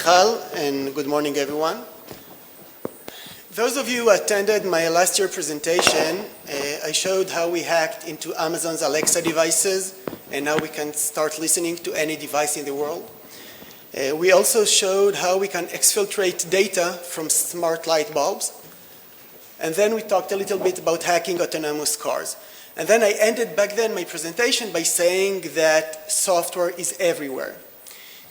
Michal, and good morning, everyone. Those of you who attended my last year presentation, I showed how we hacked into Amazon's Alexa devices and how we can start listening to any device in the world. We also showed how we can exfiltrate data from smart light bulbs. And then we talked a little bit about hacking autonomous cars. And then I ended back then my presentation by saying that software is everywhere.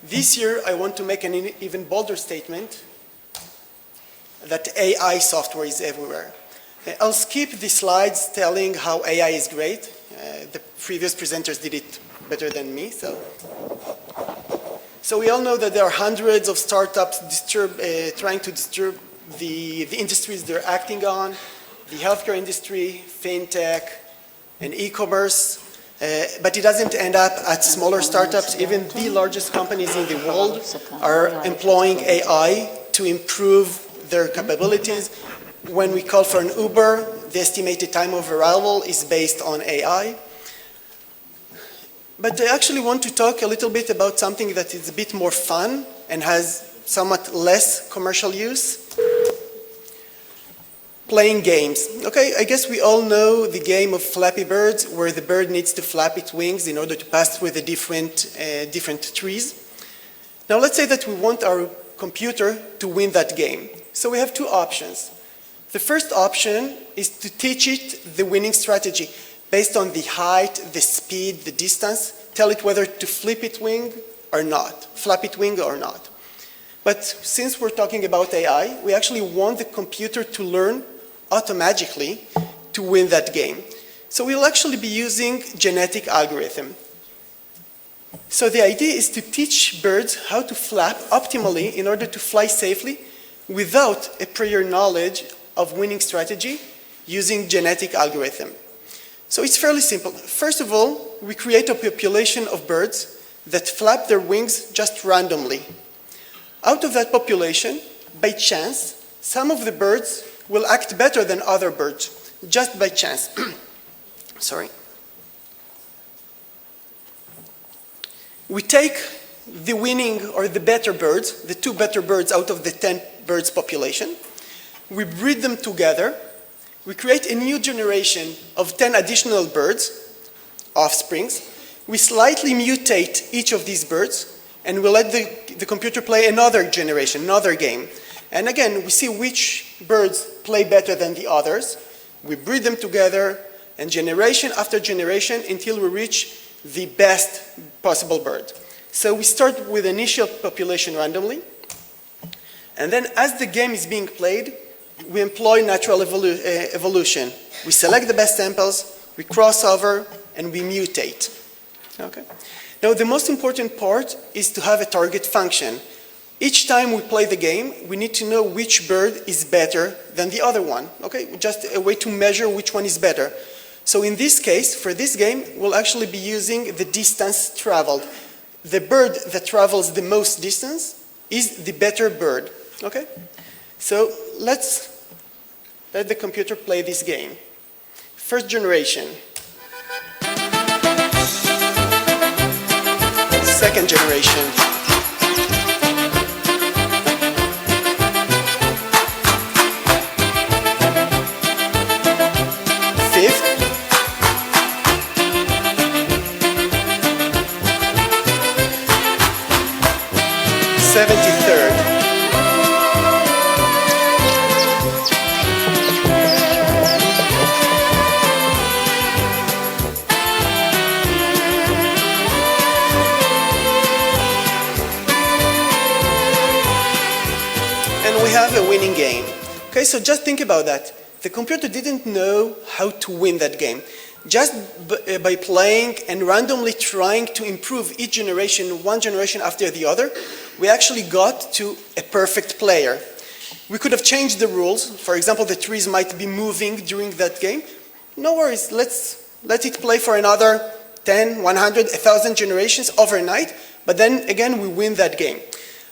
This year, I want to make an even bolder statement that AI software is everywhere. I'll skip the slides telling how AI is great. The previous presenters did it better than me. So we all know that there are hundreds of startups trying to disturb the industries they're acting on, the healthcare industry, fintech, and e-commerce. But it doesn't end up at smaller startups. Even the largest companies in the world are employing AI to improve their capabilities. When we call for an Uber, the estimated time of arrival is based on AI. But I actually want to talk a little bit about something that is a bit more fun and has somewhat less commercial use. Playing games. Okay, I guess we all know the game of Flappy Birds, where the bird needs to flap its wings in order to pass through the different trees. Now let's say that we want our computer to win that game. So we have two options. The first option is to teach it the winning strategy based on the height, the speed, the distance, tell it whether to flip its wing or not, flap its wing or not. But since we're talking about AI, we actually want the computer to learn automatically to win that game. So we'll actually be using genetic algorithm. So the idea is to teach birds how to flap optimally in order to fly safely without a prior knowledge of winning strategy using genetic algorithm. So it's fairly simple. First of all, we create a population of birds that flap their wings just randomly. Out of that population, by chance, some of the birds will act better than other birds, just by chance. Sorry. We take the winning or the better birds, the two better birds out of the 10 birds population. We breed them together. We create a new generation of 10 additional birds, offsprings. We slightly mutate each of these birds, and we let the computer play another generation, another game. And again, we see which birds play better than the others. We breed them together, and generation after generation until we reach the best possible bird. So we start with initial population randomly, and then as the game is being played, we employ natural evolution. We select the best samples, we cross over, and we mutate. Okay. Now, the most important part is to have a target function. Each time we play the game, we need to know which bird is better than the other one. Okay, just a way to measure which one is better. So in this case, for this game, we'll actually be using the distance traveled. The bird that travels the most distance is the better bird. Okay, so let's let the computer play this game. First generation. Second generation. Fifth. Seventy-third. Have a winning game. Okay, so just think about that. The computer didn't know how to win that game. Just by playing and randomly trying to improve each generation, one generation after the other, we actually got to a perfect player. We could have changed the rules. For example, the trees might be moving during that game. No worries, let's let it play for another 10, 100, 1,000 generations overnight, but then again we win that game.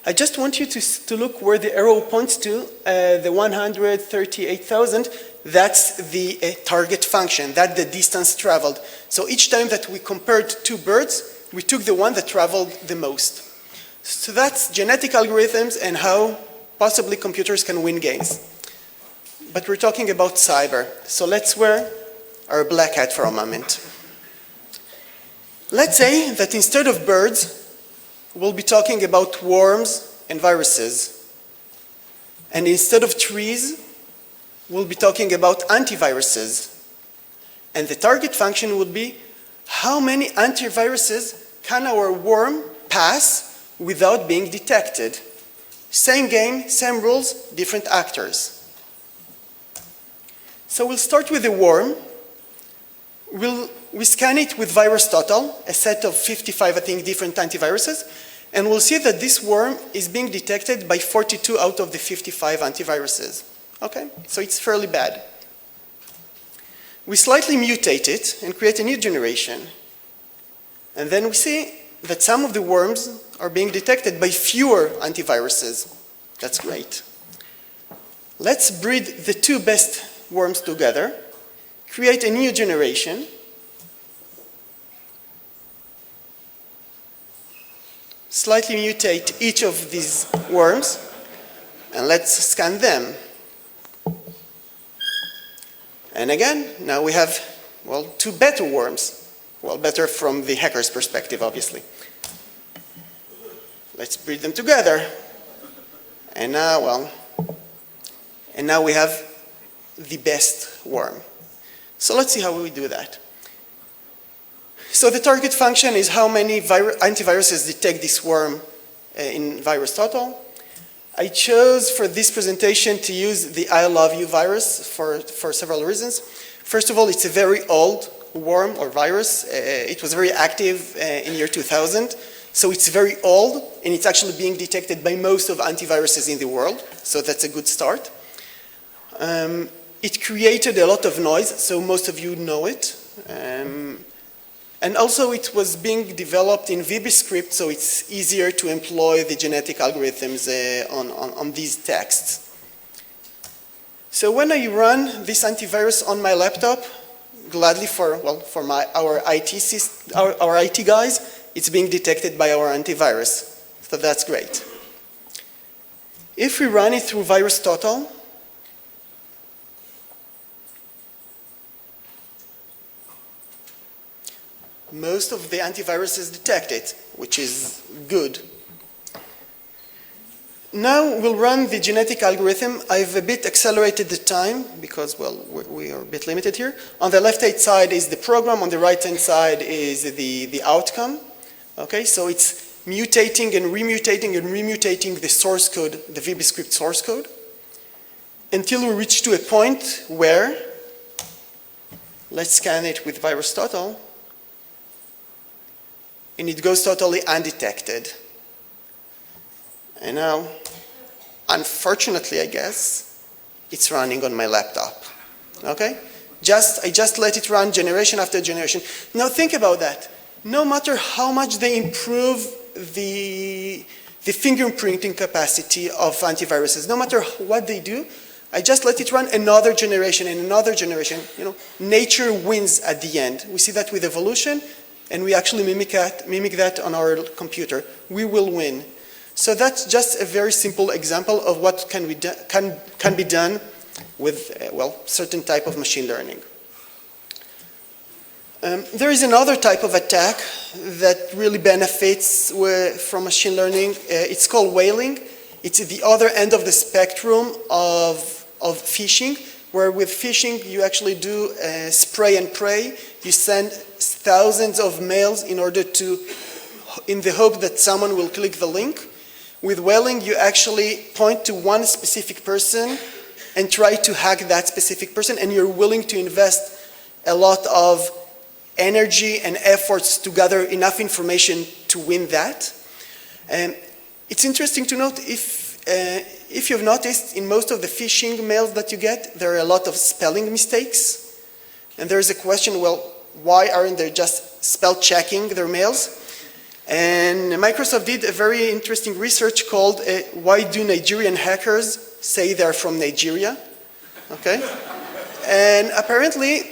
I just want you to look where the arrow points to, the 138,000, that's the target function, that's the distance traveled. So each time that we compared two birds, we took the one that traveled the most. So that's genetic algorithms and how possibly computers can win games. But we're talking about cyber. So let's wear our black hat for a moment. Let's say that instead of birds, we'll be talking about worms and viruses. And instead of trees, we'll be talking about antiviruses. And the target function would be how many antiviruses can our worm pass without being detected. Same game, same rules, different actors. So we'll start with the worm. We scan it with VirusTotal, a set of 55, I think, different antiviruses, and we'll see that this worm is being detected by 42 out of the 55 antiviruses. Okay, so it's fairly bad. We slightly mutate it and create a new generation. And then we see that some of the worms are being detected by fewer antiviruses. That's great. Let's breed the two best worms together, create a new generation, slightly mutate each of these worms, and let's scan them. And again, now we have, well, two better worms. Well, better from the hacker's perspective, obviously. Let's breed them together. And now, well, and now we have the best worm. So let's see how we do that. So the target function is how many antiviruses detect this worm in VirusTotal. I chose for this presentation to use the I love you virus for several reasons. First of all, it's a very old worm or virus. It was very active in year 2000. So it's very old, and it's actually being detected by most of antiviruses in the world. So that's a good start. It created a lot of noise, so most of you know it. And also it was being developed in VBScript, so it's easier to employ the genetic algorithms on these texts. So when I run this antivirus on my laptop, gladly for our IT guys, it's being detected by our antivirus. So that's great. If we run it through VirusTotal, most of the antiviruses detect it, which is good. Now we'll run the genetic algorithm. I've a bit accelerated the time because, well, we are a bit limited here. On the left-hand side is the program. On the right-hand side is the outcome. Okay, so it's mutating and remutating the source code, the VBScript source code, until we reach to a point where, let's scan it with VirusTotal, and it goes totally undetected. And now, unfortunately, I guess, it's running on my laptop. Okay? I just let it run generation after generation. Now think about that. No matter how much they improve the fingerprinting capacity of antiviruses, no matter what they do, I just let it run another generation and another generation. You know, nature wins at the end. We see that with evolution, and we actually mimic that on our computer. We will win. So that's just a very simple example of what can be done with, certain type of machine learning. There is another type of attack that really benefits from machine learning. It's called whaling. It's at the other end of the spectrum of phishing, where with phishing you actually do spray and pray. You send thousands of mails in the hope that someone will click the link. With whaling, you actually point to one specific person and try to hack that specific person, and you're willing to invest a lot of energy and efforts to gather enough information to win that. It's interesting to note, if you've noticed, in most of the phishing mails that you get, there are a lot of spelling mistakes. And there's a question, well, why aren't they just spell checking their mails? And Microsoft did a very interesting research called Why Do Nigerian Hackers Say They're from Nigeria? Okay? And apparently,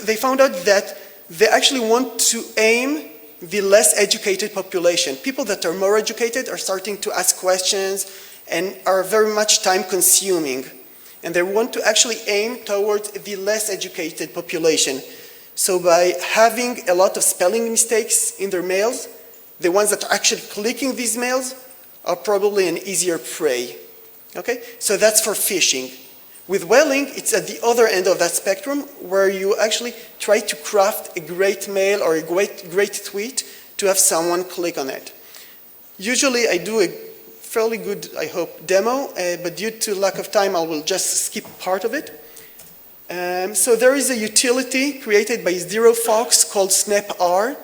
they found out that they actually want to aim the less educated population. People that are more educated are starting to ask questions and are very much time consuming. And they want to actually aim towards the less educated population. So by having a lot of spelling mistakes in their mails, the ones that are actually clicking these mails are probably an easier prey. Okay? So that's for phishing. With whaling, it's at the other end of that spectrum where you actually try to craft a great mail or a great tweet to have someone click on it. Usually I do a fairly good, I hope, demo, but due to lack of time, I will just skip part of it. So there is a utility created by ZeroFox called SnapR,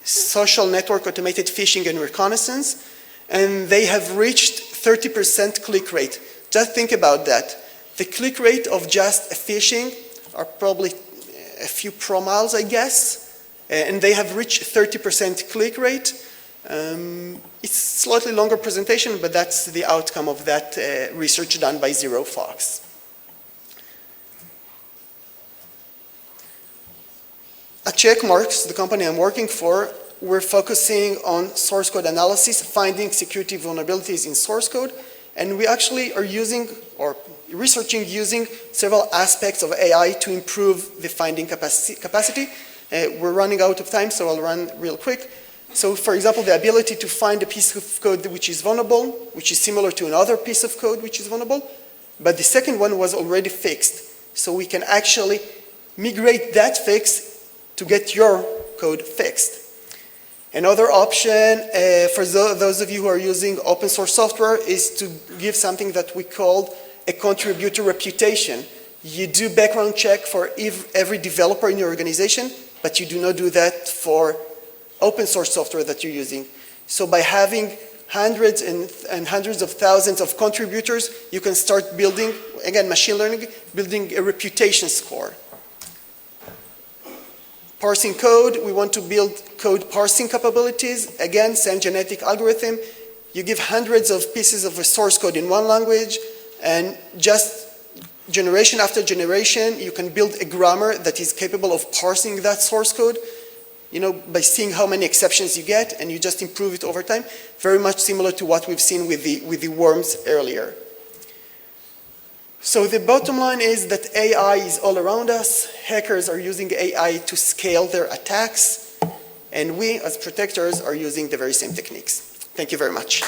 Social Network Automated Phishing and Reconnaissance, and they have reached 30% click rate. Just think about that. The click rate of just a phishing are probably a few promiles, I guess, and they have reached 30% click rate. It's a slightly longer presentation, but that's the outcome of that research done by ZeroFox. At Checkmarx, the company I'm working for, we're focusing on source code analysis, finding security vulnerabilities in source code, and we actually are using or researching using several aspects of AI to improve the finding capacity. We're running out of time, so I'll run real quick. So for example, the ability to find a piece of code which is vulnerable, which is similar to another piece of code which is vulnerable, but the second one was already fixed. So we can actually migrate that fix to get your code fixed. Another option for those of you who are using open source software is to give something that we call a contributor reputation. You do background check for every developer in your organization, but you do not do that for open source software that you're using. So by having hundreds and hundreds of thousands of contributors, you can start building, again, machine learning, building a reputation score. Parsing code, we want to build code parsing capabilities. Again, same genetic algorithm. You give hundreds of pieces of source code in one language, and just generation after generation, you can build a grammar that is capable of parsing that source code, you know, by seeing how many exceptions you get, and you just improve it over time. Very much similar to what we've seen with the worms earlier. So the bottom line is that AI is all around us. Hackers are using AI to scale their attacks, and we as protectors are using the very same techniques. Thank you very much.